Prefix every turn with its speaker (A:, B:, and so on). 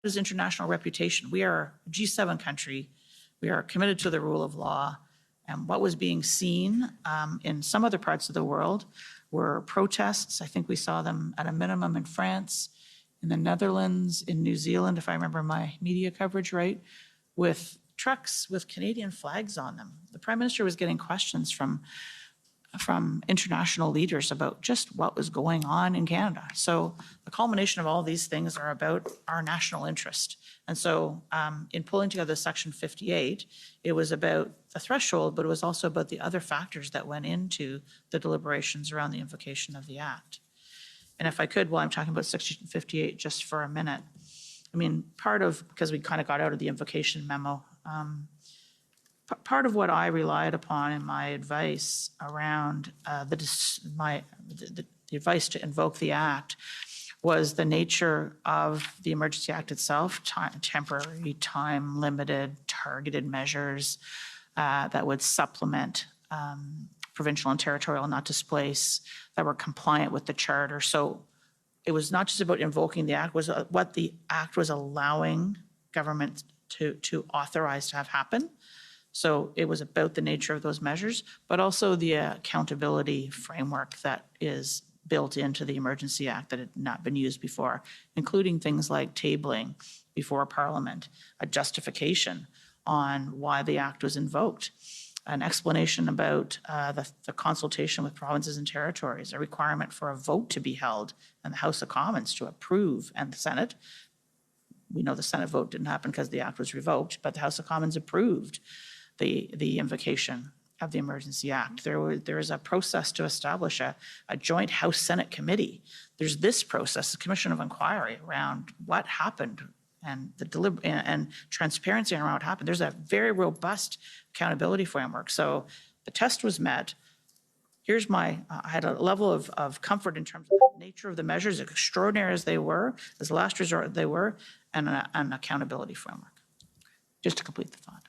A: is international reputation. We are a G7 country. We are committed to the rule of law. And what was being seen in some other parts of the world were protests. I think we saw them at a minimum in France, in the Netherlands, in New Zealand, if I remember my media coverage right, with trucks with Canadian flags on them. The Prime Minister was getting questions from international leaders about just what was going on in Canada. So the culmination of all these things are about our national interest. And so in pulling together Section 58, it was about the threshold, but it was also about the other factors that went into the deliberations around the invocation of the Act. And if I could, while I'm talking about Section 58 just for a minute, I mean, because we kind of got out of the invocation memo, part of what I relied upon in my advice around the advice to invoke the Act was the nature of the Emergency Act itself, temporary, time-limited, targeted measures that would supplement provincial and territorial not displace, that were compliant with the Charter. So it was not just about invoking the Act, it was what the Act was allowing government to authorize to have happen. So it was about the nature of those measures, but also the accountability framework that is built into the Emergency Act that had not been used before, including things like tabling before Parliament, a justification on why the Act was invoked, an explanation about the consultation with provinces and territories, a requirement for a vote to be held in the House of Commons to approve, and the Senate. We know the Senate vote didn't happen because the Act was revoked, but the House of Commons approved the invocation of the Emergency Act. There is a process to establish a joint House-Senate committee. There's this process, a commission of inquiry around what happened and and transparency around what happened. There's a very robust accountability framework. So the test was met. Here's I had a level of comfort in terms of the nature of the measures, extraordinary as they were, as last resort they were, and an accountability framework. Just to complete the thought.